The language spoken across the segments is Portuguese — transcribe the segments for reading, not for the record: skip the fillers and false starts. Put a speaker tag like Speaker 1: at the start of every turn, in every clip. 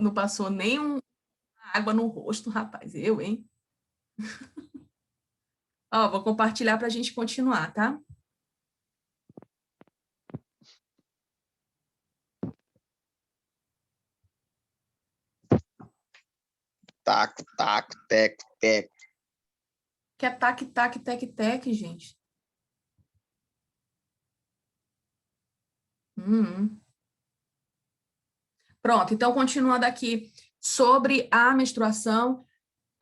Speaker 1: Não passou nem água no rosto, rapaz. Eu, hein? Ó, vou compartilhar para a gente continuar, tá?
Speaker 2: Taco, taco, teco, teco.
Speaker 1: Que é tac, tac, tec, tec, gente. Pronto, então, continuando aqui sobre a menstruação,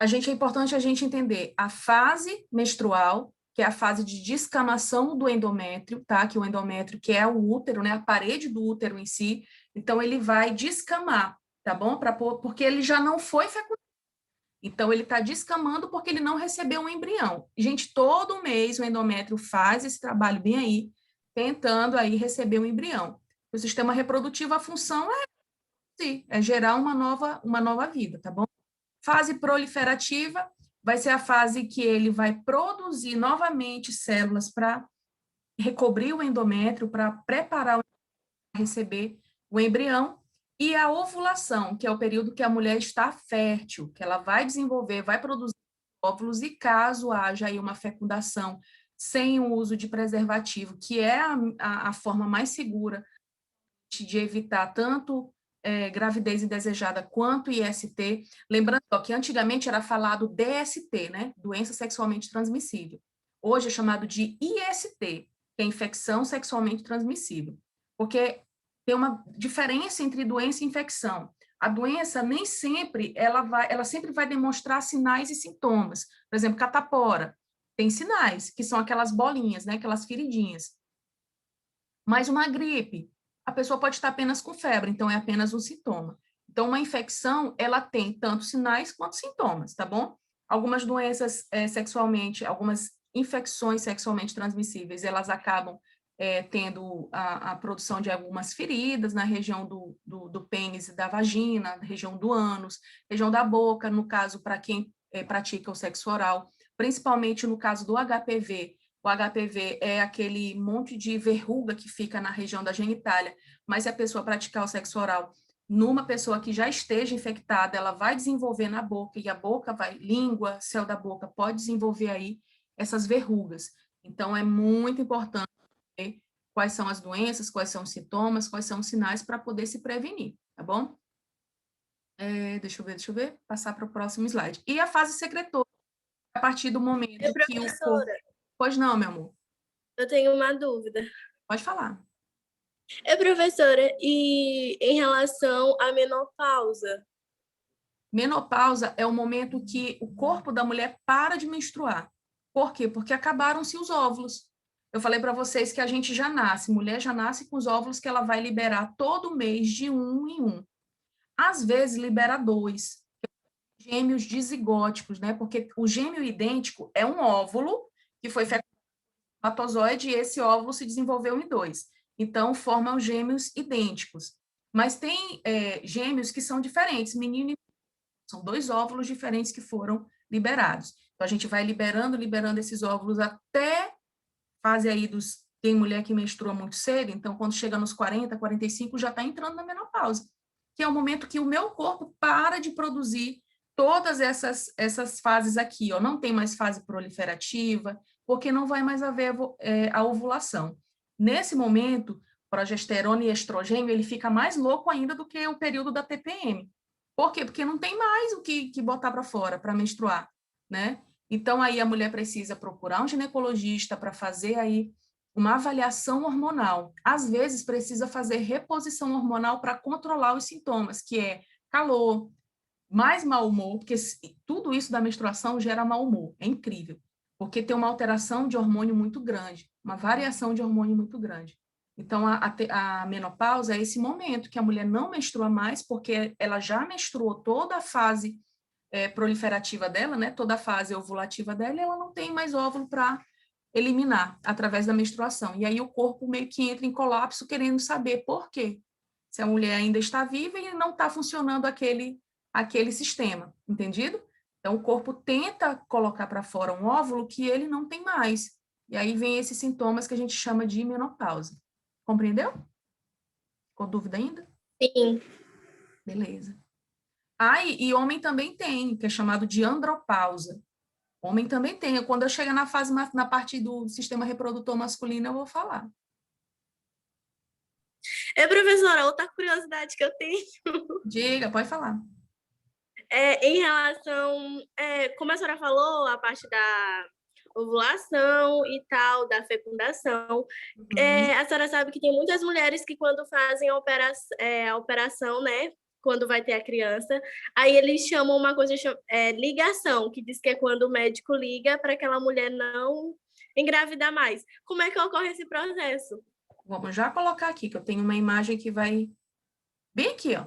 Speaker 1: é importante a gente entender a fase menstrual, que é a fase de descamação do endométrio, tá? Que o endométrio, que é o útero, né? A parede do útero em si. Então, ele vai descamar, tá bom? Porque ele já não foi fecundado. Então, ele está descamando porque ele não recebeu um embrião. Gente, todo mês o endométrio faz esse trabalho bem aí, tentando aí receber um embrião. O sistema reprodutivo, a função é gerar uma nova vida, tá bom? Fase proliferativa vai ser a fase que ele vai produzir novamente células para recobrir o endométrio, para preparar para receber o embrião, e a ovulação, que é o período que a mulher está fértil, que ela vai desenvolver, vai produzir óvulos, e caso haja aí uma fecundação sem o uso de preservativo, que é a forma mais segura de evitar tanto gravidez indesejada quanto IST. Lembrando que antigamente era falado DST, né? Doença sexualmente transmissível. Hoje é chamado de IST, que é infecção sexualmente transmissível. Porque tem uma diferença entre doença e infecção. A doença nem sempre, ela sempre vai demonstrar sinais e sintomas. Por exemplo, catapora tem sinais, que são aquelas bolinhas, né? Aquelas feridinhas. Mas uma gripe, a pessoa pode estar apenas com febre, então é apenas um sintoma. Então, uma infecção, ela tem tanto sinais quanto sintomas, tá bom? Algumas doenças sexualmente, algumas infecções sexualmente transmissíveis, elas acabam tendo a produção de algumas feridas na região do pênis e da vagina, na região do ânus, região da boca, no caso, para quem pratica o sexo oral, principalmente no caso do HPV. O HPV é aquele monte de verruga que fica na região da genitália, mas se a pessoa praticar o sexo oral numa pessoa que já esteja infectada, ela vai desenvolver na boca, e a boca vai, língua, céu da boca, pode desenvolver aí essas verrugas. Então, é muito importante saber quais são as doenças, quais são os sintomas, quais são os sinais para poder se prevenir, tá bom? Deixa eu ver, passar para o próximo slide. E a fase secretora, a partir do momento que o corpo...
Speaker 3: Professora,
Speaker 1: Pois não, meu amor,
Speaker 3: eu tenho uma dúvida.
Speaker 1: pode falar.
Speaker 3: Professora, e em relação à menopausa?
Speaker 1: Menopausa é o momento que o corpo da mulher para de menstruar. Por quê? Porque acabaram-se os óvulos. Eu falei para vocês que a gente já nasce, mulher já nasce com os óvulos que ela vai liberar todo mês de um em um. Às vezes libera dois, gêmeos dizigóticos, né? Porque o gêmeo idêntico é um óvulo que foi fecundado no espermatozoide e esse óvulo se desenvolveu em dois. Então, formam gêmeos idênticos. Mas tem gêmeos que são diferentes, menino e são dois óvulos diferentes que foram liberados. Então, a gente vai liberando esses óvulos até fase aí dos... Tem mulher que menstrua muito cedo, então, quando chega nos 40, 45, já está entrando na menopausa, que é o momento que o meu corpo para de produzir todas essas fases aqui, ó. Não tem mais fase proliferativa, porque não vai mais haver a ovulação. Nesse momento, progesterona e estrogênio, ele fica mais louco ainda do que o período da TPM. Por quê? Porque não tem mais o que botar para fora para menstruar, né? Então, aí a mulher precisa procurar um ginecologista para fazer aí uma avaliação hormonal. Às vezes, precisa fazer reposição hormonal para controlar os sintomas, que é calor, mais mau humor, porque tudo isso da menstruação gera mau humor. É incrível, porque tem uma alteração de hormônio muito grande, uma variação de hormônio muito grande. Então, a menopausa é esse momento que a mulher não menstrua mais, porque ela já menstruou toda a fase proliferativa dela, né, toda a fase ovulativa dela, e ela não tem mais óvulo para eliminar através da menstruação. E aí o corpo meio que entra em colapso, querendo saber por quê. Se a mulher ainda está viva e não está funcionando aquele sistema, entendido? Então, o corpo tenta colocar para fora um óvulo que ele não tem mais. E aí vem esses sintomas que a gente chama de menopausa. Compreendeu? Ficou dúvida ainda?
Speaker 3: Sim.
Speaker 1: Beleza. Ah, e homem também tem, que é chamado de andropausa. Homem também tem. Quando eu chegar na fase, na parte do sistema reprodutor masculino, eu vou falar.
Speaker 3: Professora, outra curiosidade que eu tenho
Speaker 1: Diga, pode falar.
Speaker 3: em relação, como a senhora falou, a parte da ovulação e tal, da fecundação. A senhora sabe que tem muitas mulheres que quando fazem a operação, né, quando vai ter a criança, aí eles chamam uma coisa, ligação, que diz que é quando o médico liga para aquela mulher não engravidar mais. Como é que ocorre esse processo?
Speaker 1: Vamos já colocar aqui, que eu tenho uma imagem que vai bem aqui, ó.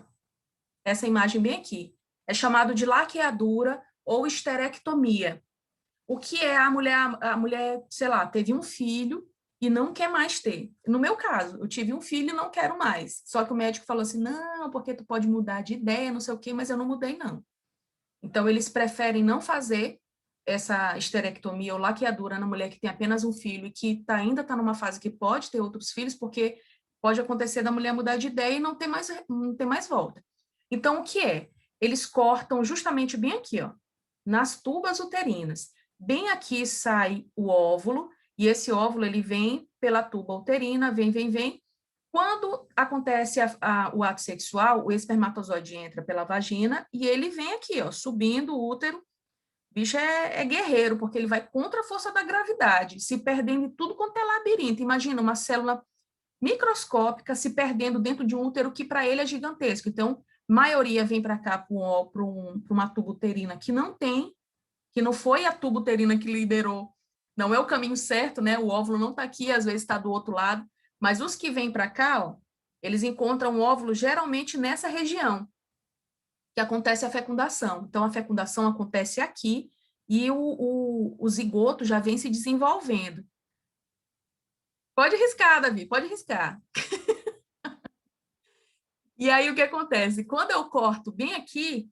Speaker 1: Essa imagem bem aqui. É chamado de laqueadura ou esterectomia. O que é a mulher, sei lá, teve um filho e não quer mais ter. No meu caso, eu tive um filho e não quero mais. Só que o médico falou assim, não, porque tu pode mudar de ideia, não sei o quê, mas eu não mudei, não. Então, eles preferem não fazer essa esterectomia ou laqueadura na mulher que tem apenas um filho e que ainda está numa fase que pode ter outros filhos, porque pode acontecer da mulher mudar de ideia e não ter mais volta. Então, o que é? Eles cortam justamente bem aqui, ó, nas tubas uterinas. Bem aqui sai o óvulo, e esse óvulo ele vem pela tuba uterina, vem. Quando acontece o ato sexual, o espermatozoide entra pela vagina e ele vem aqui, ó, subindo o útero. O bicho é guerreiro, porque ele vai contra a força da gravidade, se perdendo em tudo quanto é labirinto. Imagina uma célula microscópica se perdendo dentro de um útero que para ele é gigantesco. Então, maioria vem para cá para uma tuba uterina que não tem, que não foi a tuba uterina que liberou, não é o caminho certo, né? O óvulo não está aqui, às vezes está do outro lado, mas os que vêm para cá, ó, eles encontram o óvulo geralmente nessa região que acontece a fecundação. Então, a fecundação acontece aqui e o zigoto já vem se desenvolvendo. Pode riscar, Davi, pode riscar. E aí, o que acontece? Quando eu corto bem aqui,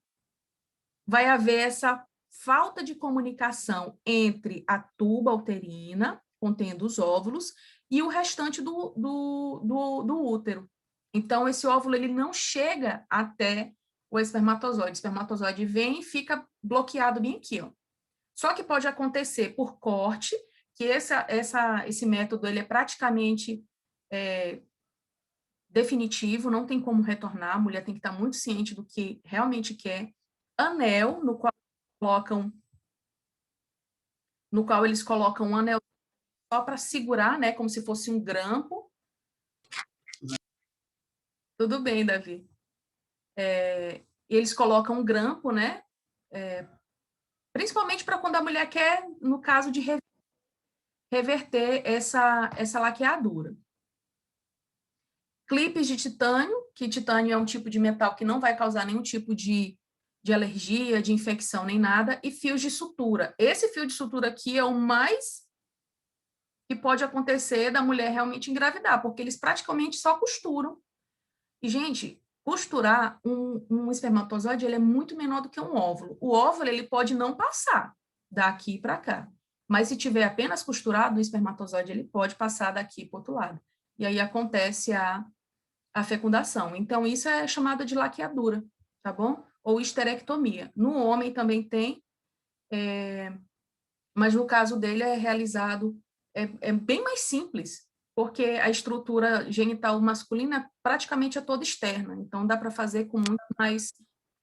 Speaker 1: vai haver essa falta de comunicação entre a tuba uterina, contendo os óvulos, e o restante do útero. Então, esse óvulo ele não chega até o espermatozoide. O espermatozoide vem e fica bloqueado bem aqui, ó. Só que pode acontecer por corte, que esse método ele é praticamente definitivo, não tem como retornar, a mulher tem que estar muito ciente do que realmente quer. Anel, no qual eles colocam um anel só para segurar, né, como se fosse um grampo. Tudo bem, Davi. Eles colocam um grampo, né, principalmente para quando a mulher quer, no caso de reverter essa laqueadura. Clipes de titânio, que titânio é um tipo de metal que não vai causar nenhum tipo de alergia, de infecção, nem nada, e fios de sutura. Esse fio de sutura aqui é o mais que pode acontecer da mulher realmente engravidar, porque eles praticamente só costuram. E, gente, costurar um espermatozoide, ele é muito menor do que um óvulo. O óvulo, ele pode não passar daqui para cá, mas se tiver apenas costurado, o espermatozoide, ele pode passar daqui para o outro lado. E aí acontece a fecundação. Então, isso é chamado de laqueadura, tá bom? Ou esterectomia. No homem também tem, mas no caso dele é realizado, é bem mais simples, porque a estrutura genital masculina praticamente é toda externa, então dá para fazer com muito mais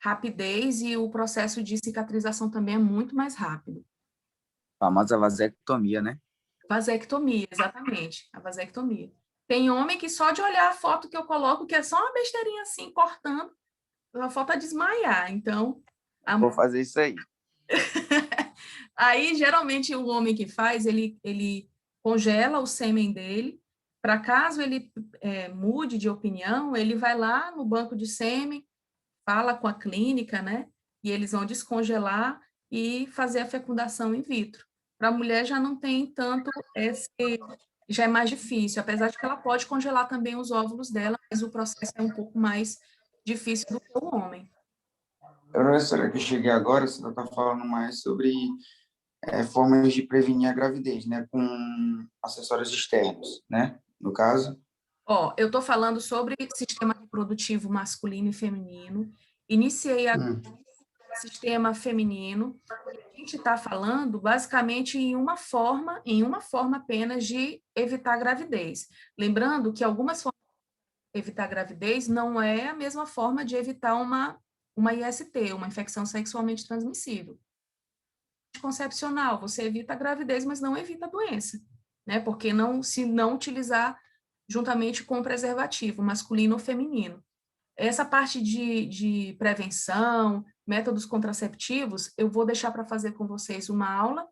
Speaker 1: rapidez e o processo de cicatrização também é muito mais rápido.
Speaker 2: A famosa vasectomia, né?
Speaker 1: Vasectomia, exatamente, a vasectomia. Tem homem que só de olhar a foto que eu coloco, que é só uma besteirinha assim, cortando, a foto é desmaiar, então...
Speaker 2: Vou fazer isso aí.
Speaker 1: Aí, geralmente, o homem que faz, ele congela o sêmen dele, para caso ele mude de opinião, ele vai lá no banco de sêmen, fala com a clínica, né? E eles vão descongelar e fazer a fecundação in vitro. Para a mulher já não tem tanto já é mais difícil, apesar de que ela pode congelar também os óvulos dela, mas o processo é um pouco mais difícil do que o homem.
Speaker 4: Professora, que eu cheguei agora, você está falando mais sobre formas de prevenir a gravidez, né, com acessórios externos, né, no caso.
Speaker 1: Ó, eu estou falando sobre sistema reprodutivo masculino e feminino. Iniciei a sistema feminino. A gente está falando basicamente em uma forma apenas de evitar gravidez. Lembrando que algumas formas de evitar gravidez não é a mesma forma de evitar uma IST, uma infecção sexualmente transmissível. Anticoncepcional, você evita a gravidez, mas não evita a doença, né? Porque se não utilizar juntamente com o preservativo, masculino ou feminino. Essa parte de prevenção, métodos contraceptivos, eu vou deixar para fazer com vocês uma aula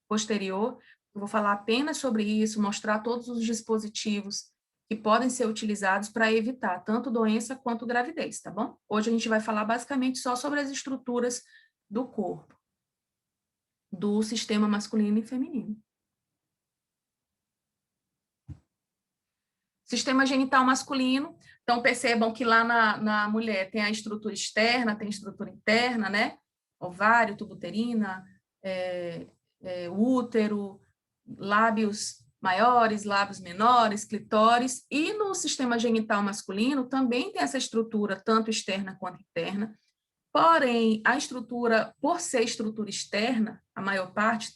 Speaker 1: posterior. Eu vou falar apenas sobre isso, mostrar todos os dispositivos que podem ser utilizados para evitar tanto doença quanto gravidez, tá bom? Hoje a gente vai falar basicamente só sobre as estruturas do corpo, do sistema masculino e feminino. Sistema genital masculino, então percebam que lá na mulher tem a estrutura externa, tem a estrutura interna, né? Ovário, tubo uterina, útero, lábios maiores, lábios menores, clitóris, e no sistema genital masculino também tem essa estrutura, tanto externa quanto interna, porém, a estrutura, por ser estrutura externa, a maior parte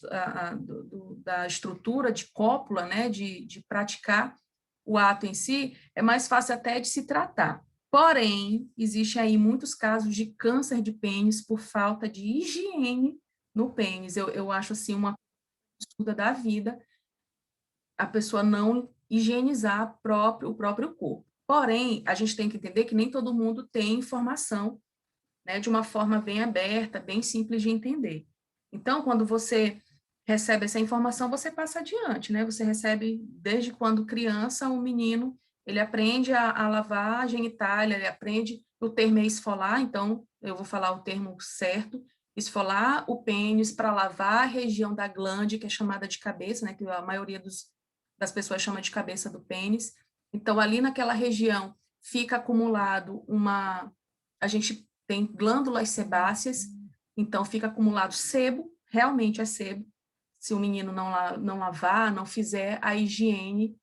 Speaker 1: da estrutura de cópula, né, de praticar o ato em si, é mais fácil até de se tratar. Porém, existem aí muitos casos de câncer de pênis por falta de higiene no pênis. Eu acho, assim, uma coisa da vida a pessoa não higienizar o próprio corpo. Porém, a gente tem que entender que nem todo mundo tem informação, né, de uma forma bem aberta, bem simples de entender. Então, quando você recebe essa informação, você passa adiante, né? Você recebe, desde quando criança, o menino, ele aprende a lavar a genitália, ele aprende, o termo é esfolar, então, eu vou falar o termo certo, esfolar o pênis para lavar a região da glande, que é chamada de cabeça, né? Que a maioria das pessoas chama de cabeça do pênis. Então, ali naquela região, fica acumulado a gente tem glândulas sebáceas, então fica acumulado sebo, realmente é sebo, se o menino não lavar, não fizer a higiene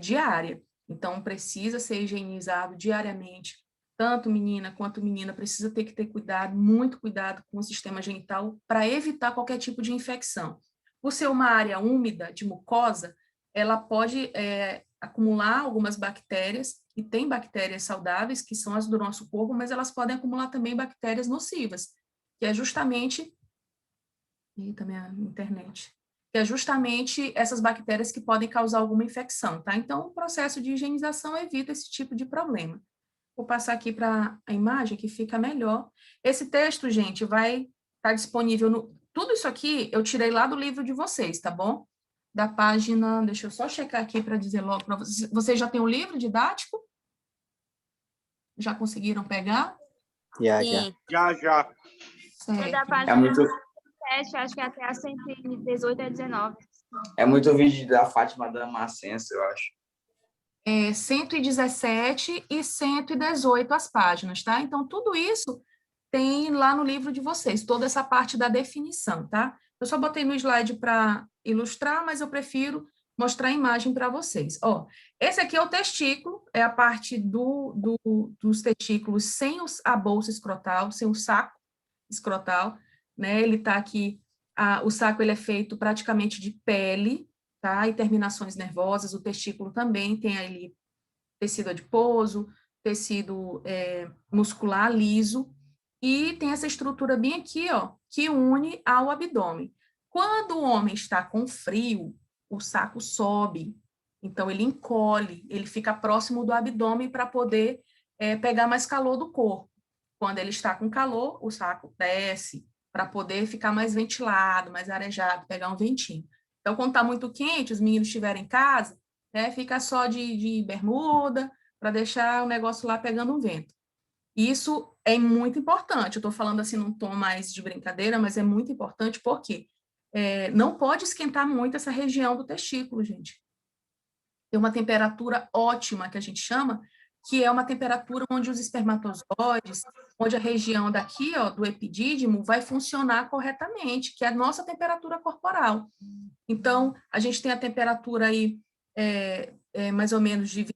Speaker 1: diária. Então, precisa ser higienizado diariamente, tanto menina quanto menina, precisa ter que ter cuidado, muito cuidado com o sistema genital, para evitar qualquer tipo de infecção. Por ser uma área úmida, de mucosa, ela pode acumular algumas bactérias, e tem bactérias saudáveis, que são as do nosso corpo, mas elas podem acumular também bactérias nocivas, que é justamente... Eita, minha internet. Que é justamente essas bactérias que podem causar alguma infecção, tá? Então, o processo de higienização evita esse tipo de problema. Vou passar aqui para a imagem, que fica melhor. Esse texto, gente, vai estar disponível no... Tudo isso aqui eu tirei lá do livro de vocês, tá bom? Da página... Deixa eu só checar aqui para dizer logo para vocês. Vocês já têm um livro didático? Já conseguiram pegar?
Speaker 2: Já.
Speaker 5: Já.
Speaker 3: É da
Speaker 1: Certo.
Speaker 3: página 7, acho que até a 118 a 19.
Speaker 2: É muito vídeo da Fátima Damascenso, eu acho.
Speaker 1: 117 e 118 as páginas, tá? Então, tudo isso tem lá no livro de vocês, toda essa parte da definição, tá? Eu só botei no slide para ilustrar, mas eu prefiro mostrar a imagem para vocês. Ó, esse aqui é o testículo, é a parte dos testículos sem a bolsa escrotal, sem o saco escrotal, né? Ele tá aqui, o saco ele é feito praticamente de pele, tá? E terminações nervosas, o testículo também tem ali tecido adiposo, tecido muscular liso, e tem essa estrutura bem aqui, ó, que une ao abdômen. Quando o homem está com frio, o saco sobe, então ele encolhe, ele fica próximo do abdômen para poder pegar mais calor do corpo. Quando ele está com calor, o saco desce, para poder ficar mais ventilado, mais arejado, pegar um ventinho. Então, quando está muito quente, os meninos estiverem em casa, né, fica só de bermuda, para deixar o negócio lá pegando um vento. Isso é muito importante, eu estou falando assim num tom mais de brincadeira, mas é muito importante porque não pode esquentar muito essa região do testículo, gente. Tem uma temperatura ótima, que a gente chama, que é uma temperatura onde os espermatozoides, onde a região daqui, ó, do epidídimo, vai funcionar corretamente, que é a nossa temperatura corporal. Então, a gente tem a temperatura aí mais ou menos de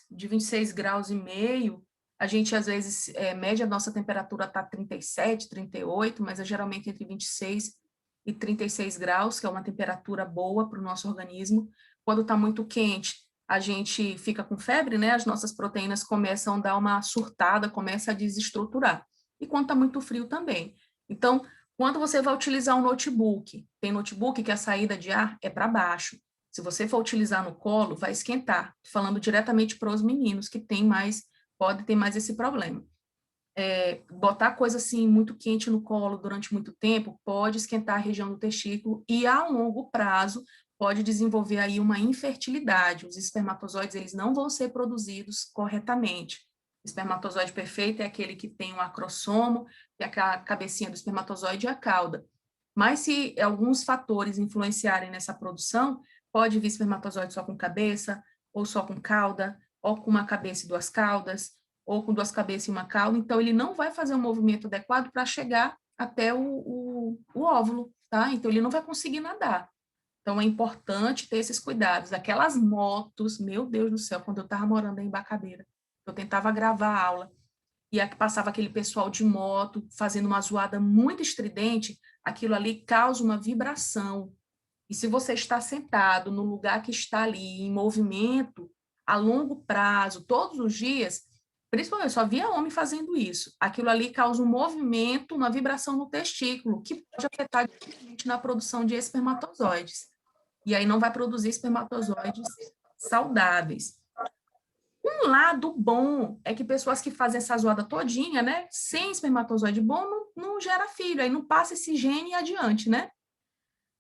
Speaker 1: de 26 graus e meio, a gente, às vezes, média, nossa temperatura está 37, 38, mas é geralmente entre 26 e 36 graus, que é uma temperatura boa para o nosso organismo. Quando está muito quente, a gente fica com febre, né? As nossas proteínas começam a dar uma surtada, começa a desestruturar. E quando está muito frio também. Então, quando você vai utilizar um notebook, tem notebook que a saída de ar é para baixo. Se você for utilizar no colo, vai esquentar. Falando diretamente para os meninos que pode ter mais esse problema. Botar coisa assim muito quente no colo durante muito tempo pode esquentar a região do testículo e a longo prazo pode desenvolver aí uma infertilidade. Os espermatozoides, eles não vão ser produzidos corretamente. O espermatozoide perfeito é aquele que tem um acrossomo, que é a cabecinha do espermatozoide e a cauda. Mas se alguns fatores influenciarem nessa produção, pode vir espermatozoide só com cabeça, ou só com cauda, ou com uma cabeça e duas caudas, ou com duas cabeças e uma cauda, então ele não vai fazer um movimento adequado para chegar até o óvulo, tá? Então ele não vai conseguir nadar. Então é importante ter esses cuidados. Aquelas motos, meu Deus do céu, quando eu estava morando em Embacabeira, eu tentava gravar a aula, e aqui passava aquele pessoal de moto, fazendo uma zoada muito estridente, aquilo ali causa uma vibração. E se você está sentado no lugar que está ali, em movimento, a longo prazo, todos os dias, principalmente, eu só via homem fazendo isso. Aquilo ali causa um movimento, uma vibração no testículo, que pode afetar diretamente na produção de espermatozoides. E aí não vai produzir espermatozoides saudáveis. Um lado bom é que pessoas que fazem essa zoada todinha, né, sem espermatozoide bom, não gera filho, aí não passa esse gene adiante, né?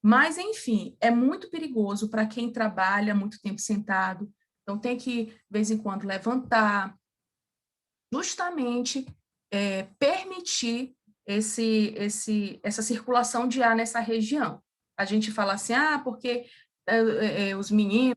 Speaker 1: Mas, enfim, é muito perigoso para quem trabalha muito tempo sentado. Então, tem que, de vez em quando, levantar, justamente permitir essa circulação de ar nessa região. A gente fala assim, porque os meninos,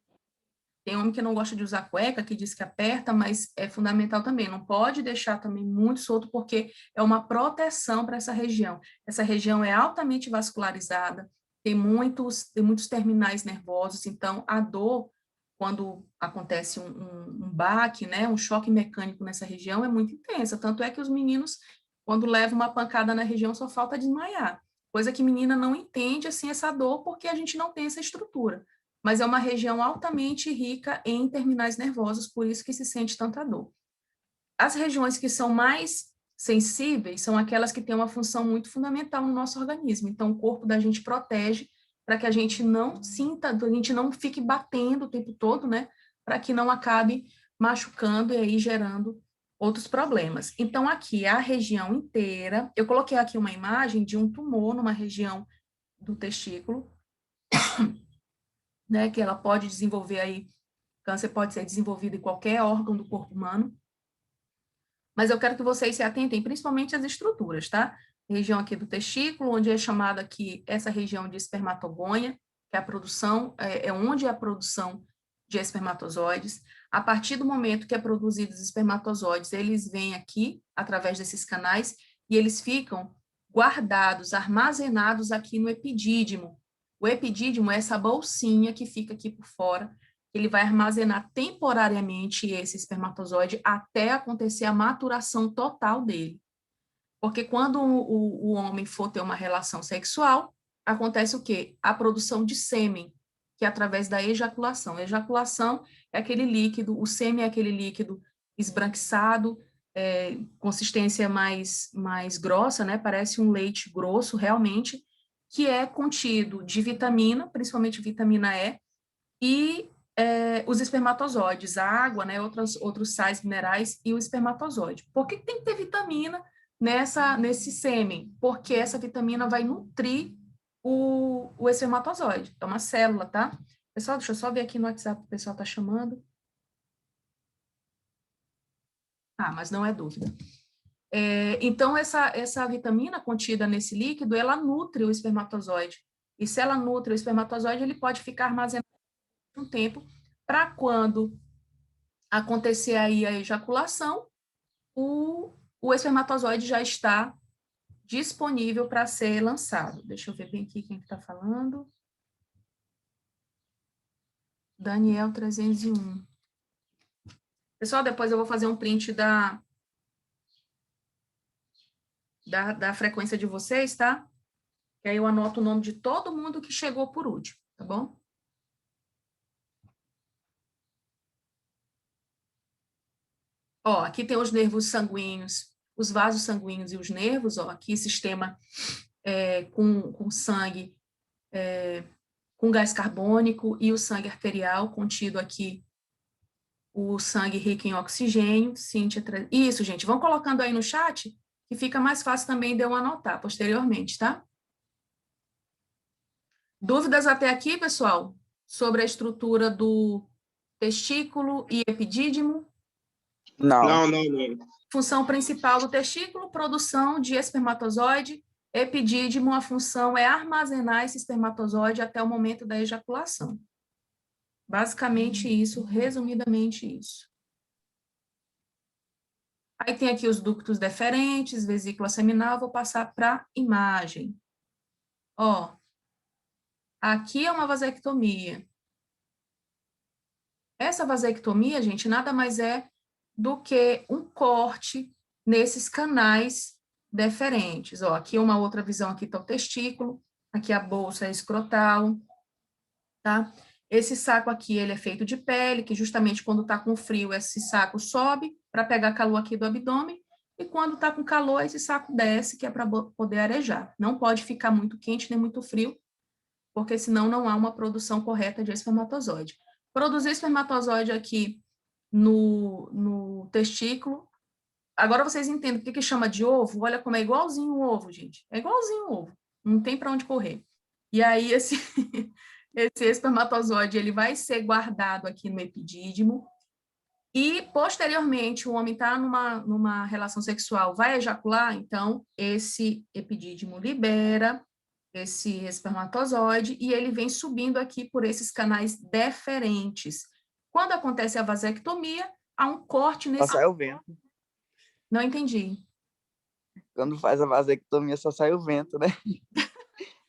Speaker 1: tem homem que não gosta de usar cueca, que diz que aperta, mas é fundamental também. Não pode deixar também muito solto, porque é uma proteção para essa região. Essa região é altamente vascularizada, tem muitos terminais nervosos, então a dor, quando acontece um baque, né, um choque mecânico nessa região, é muito intensa. Tanto é que os meninos, quando levam uma pancada na região, só falta desmaiar. Coisa que menina não entende, assim, essa dor, porque a gente não tem essa estrutura. Mas é uma região altamente rica em terminais nervosos, por isso que se sente tanta dor. As regiões que são mais sensíveis são aquelas que têm uma função muito fundamental no nosso organismo. Então, o corpo da gente protege para que a gente não sinta, a gente não fique batendo o tempo todo, né? Para que não acabe machucando e aí gerando outros problemas. Então, aqui, a região inteira, eu coloquei aqui uma imagem de um tumor numa região do testículo, né, que ela pode desenvolver aí, câncer pode ser desenvolvido em qualquer órgão do corpo humano, mas eu quero que vocês se atentem principalmente às estruturas, tá? Região aqui do testículo, onde é chamada aqui essa região de espermatogônia, que é a produção, é onde é a produção de espermatozoides. A partir do momento que é produzidos os espermatozoides, eles vêm aqui, através desses canais, e eles ficam guardados, armazenados aqui no epidídimo. O epidídimo é essa bolsinha que fica aqui por fora, ele vai armazenar temporariamente esse espermatozoide até acontecer a maturação total dele. Porque quando o homem for ter uma relação sexual, acontece o quê? A produção de sêmen, que é através da ejaculação. A ejaculação é aquele líquido, o sêmen é aquele líquido esbranquiçado, consistência mais grossa, né? Parece um leite grosso, realmente, que é contido de vitamina, principalmente vitamina E, e os espermatozoides, a água, né, outros sais minerais e o espermatozoide. Por que tem que ter vitamina nesse sêmen? Porque essa vitamina vai nutrir o espermatozoide. É uma célula, tá? Pessoal, deixa eu só ver aqui no WhatsApp, o pessoal tá chamando. Mas não é dúvida. Então, essa vitamina contida nesse líquido, ela nutre o espermatozoide. E se ela nutre o espermatozoide, ele pode ficar armazenado por um tempo, para quando acontecer aí a ejaculação, o espermatozoide já está disponível para ser lançado. Deixa eu ver bem aqui quem está falando. Daniel 301. Pessoal, depois eu vou fazer um print da frequência de vocês, tá? Que aí eu anoto o nome de todo mundo que chegou por último, tá bom? Ó, aqui tem os nervos sanguíneos, os vasos sanguíneos e os nervos, ó, aqui sistema com sangue com gás carbônico e o sangue arterial contido aqui, o sangue rico em oxigênio, Cíntia, isso, gente, vão colocando aí no chat, que fica mais fácil também de eu anotar posteriormente, tá? Dúvidas até aqui, pessoal? Sobre a estrutura do testículo e epidídimo?
Speaker 2: Não.
Speaker 5: Não.
Speaker 1: Função principal do testículo, produção de espermatozoide. Epidídimo, a função é armazenar esse espermatozoide até o momento da ejaculação. Basicamente isso, resumidamente isso. Aí tem aqui os ductos deferentes, vesícula seminal, vou passar para a imagem. Ó, aqui é uma vasectomia. Essa vasectomia, gente, nada mais é do que um corte nesses canais deferentes. Ó, aqui uma outra visão, aqui está o testículo, aqui a bolsa escrotal, tá? Esse saco aqui, ele é feito de pele, que justamente quando está com frio, esse saco sobe para pegar calor aqui do abdômen, e quando está com calor, esse saco desce, que é para poder arejar. Não pode ficar muito quente nem muito frio, porque senão não há uma produção correta de espermatozoide. Produzir espermatozoide aqui no testículo. Agora vocês entendem por que chama de ovo? Olha como é igualzinho o ovo, gente. É igualzinho o ovo. Não tem para onde correr. E aí, esse espermatozoide, ele vai ser guardado aqui no epidídimo. E, posteriormente, o homem está numa relação sexual, vai ejacular, então, esse epidídimo libera esse espermatozoide e ele vem subindo aqui por esses canais deferentes. Quando acontece a vasectomia, há um corte nesse...
Speaker 2: Só sai o vento.
Speaker 1: Não entendi.
Speaker 2: Quando faz a vasectomia, só sai o vento, né?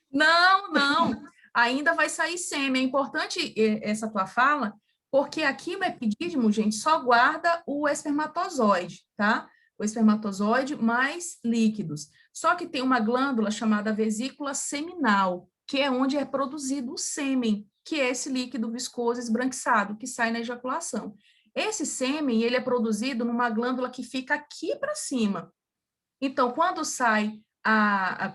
Speaker 1: Não. Ainda vai sair sêmen. É importante essa tua fala, porque aqui no epidídimo, gente, só guarda o espermatozoide, tá? O espermatozoide mais líquidos. Só que tem uma glândula chamada vesícula seminal, que é onde é produzido o sêmen, que é esse líquido viscoso esbranquiçado que sai na ejaculação. Esse sêmen, ele é produzido numa glândula que fica aqui para cima. Então, quando sai,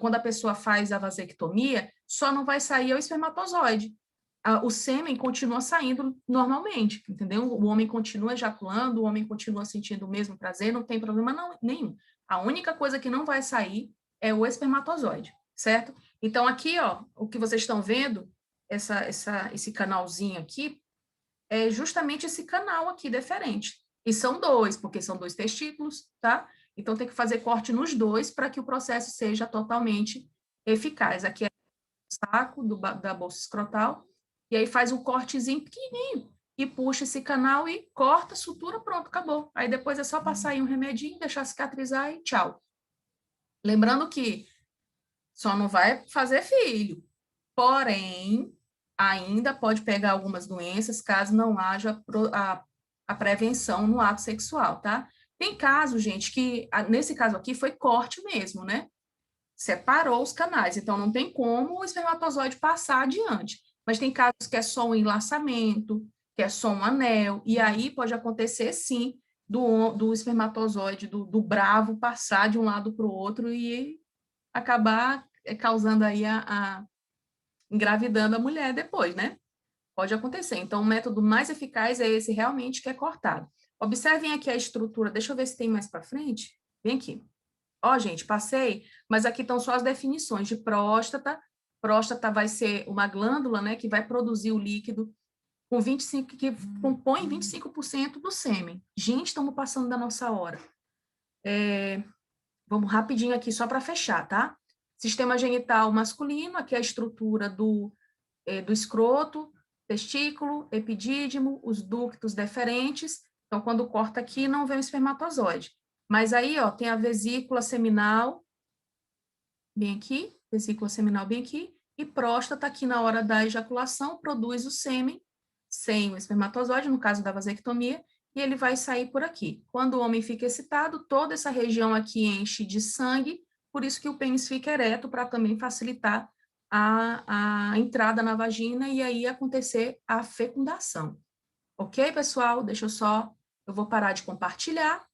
Speaker 1: quando a pessoa faz a vasectomia, só não vai sair o espermatozoide. O sêmen continua saindo normalmente, entendeu? O homem continua ejaculando, o homem continua sentindo o mesmo prazer, não tem problema nenhum. A única coisa que não vai sair é o espermatozoide, certo? Então, aqui, ó, o que vocês estão vendo, esse canalzinho aqui, é justamente esse canal aqui deferente. E são dois, porque são dois testículos, tá? Então, tem que fazer corte nos dois para que o processo seja totalmente eficaz. Aqui é o saco da bolsa escrotal, e aí faz um cortezinho pequenininho, e puxa esse canal e corta, sutura, pronto, acabou. Aí depois é só passar aí um remedinho, deixar cicatrizar e tchau. Lembrando que só não vai fazer filho, porém, ainda pode pegar algumas doenças caso não haja a prevenção no ato sexual, tá? Tem casos, gente, que nesse caso aqui foi corte mesmo, né? Separou os canais, então não tem como o espermatozoide passar adiante. Mas tem casos que é só um enlaçamento, que é só um anel, e aí pode acontecer, sim, do espermatozoide, do bravo, passar de um lado para o outro e acabar causando aí engravidando a mulher depois, né? Pode acontecer. Então, o método mais eficaz é esse realmente que é cortado. Observem aqui a estrutura, deixa eu ver se tem mais para frente. Vem aqui. Ó, gente, passei, mas aqui estão só as definições de próstata. Próstata vai ser uma glândula, né, que vai produzir o líquido com 25, que compõe 25% do sêmen. Gente, estamos passando da nossa hora. Vamos rapidinho aqui, só para fechar, tá? Sistema genital masculino, aqui é a estrutura do escroto, testículo, epidídimo, os ductos deferentes. Então, quando corta aqui, não vem o espermatozoide. Mas aí, ó, tem a vesícula seminal, bem aqui, vesícula seminal bem aqui, e próstata aqui na hora da ejaculação produz o sêmen, sem o espermatozoide, no caso da vasectomia, e ele vai sair por aqui. Quando o homem fica excitado, toda essa região aqui enche de sangue, por isso que o pênis fica ereto, para também facilitar a entrada na vagina e aí acontecer a fecundação. Ok, pessoal? Eu vou parar de compartilhar.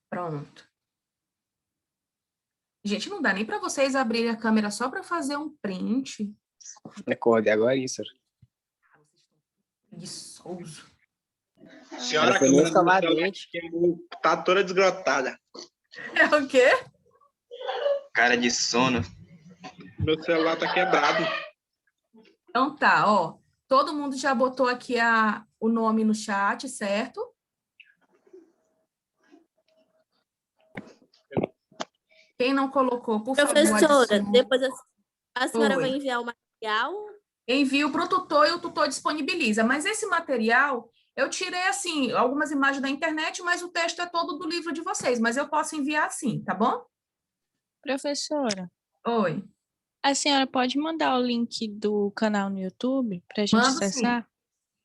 Speaker 1: Pronto. Gente, não dá nem para vocês abrirem a câmera só para fazer um print.
Speaker 5: Acordei agora isso.
Speaker 1: Preguiçoso.
Speaker 6: Senhora,
Speaker 5: Foi
Speaker 6: a
Speaker 5: nem
Speaker 6: câmera do
Speaker 5: escovar
Speaker 6: celular
Speaker 5: dente.
Speaker 6: tá toda desgrotada.
Speaker 1: É o quê?
Speaker 2: Cara de sono.
Speaker 6: Meu celular tá quebrado.
Speaker 1: Então tá, ó. Todo mundo já botou aqui o nome no chat, certo? Quem não colocou, por favor,
Speaker 3: Professora,
Speaker 1: adicione.
Speaker 3: depois a senhora
Speaker 1: Oi.
Speaker 3: vai enviar o material?
Speaker 1: Envio para o tutor e o tutor disponibiliza. Mas esse material, eu tirei, assim, algumas imagens da internet, mas o texto é todo do livro de vocês. Mas eu posso enviar sim, tá bom?
Speaker 7: Professora,
Speaker 1: Oi.
Speaker 7: a senhora pode mandar o link do canal no YouTube para a gente
Speaker 1: Mando sim.
Speaker 7: acessar?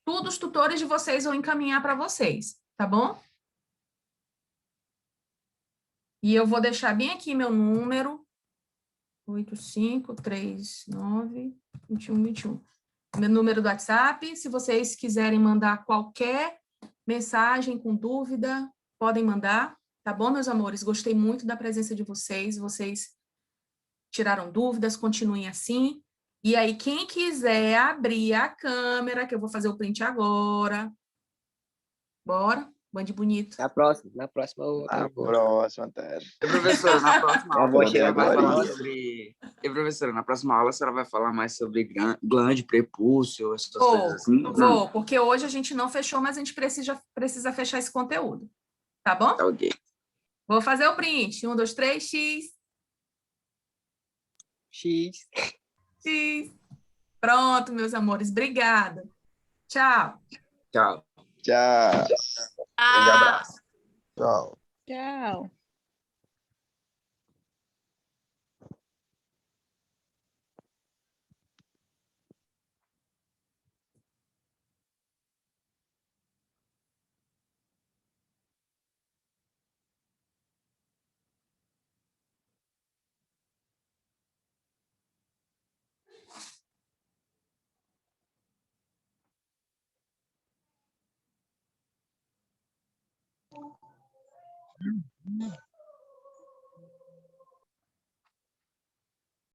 Speaker 1: Tudo os tutores de vocês vão encaminhar para vocês, tá bom? E eu vou deixar bem aqui meu número, 8539-2121. Meu número do WhatsApp, se vocês quiserem mandar qualquer mensagem com dúvida, podem mandar, tá bom, meus amores? Gostei muito da presença de vocês, vocês tiraram dúvidas, continuem assim. E aí, quem quiser abrir a câmera, que eu vou fazer o print agora. Bora? Bande bonito.
Speaker 5: Na próxima.
Speaker 8: A próxima, Tera.
Speaker 2: E, professora, na próxima
Speaker 5: Eu
Speaker 2: aula
Speaker 5: vou
Speaker 2: a senhora vai
Speaker 8: agora
Speaker 2: falar
Speaker 8: isso.
Speaker 2: sobre... E, professora, na próxima aula a senhora vai falar mais sobre glande, prepúcio, essas coisas assim?
Speaker 1: Vou, porque hoje a gente não fechou, mas a gente precisa fechar esse conteúdo. Tá bom?
Speaker 2: Tá ok.
Speaker 1: Vou fazer o print. 1, 2, 3, X.
Speaker 5: X.
Speaker 1: X. Pronto, meus amores. Obrigada. Tchau.
Speaker 2: Tchau.
Speaker 8: Tchau.
Speaker 2: Grande abraço.
Speaker 8: Tchau.
Speaker 7: Tchau.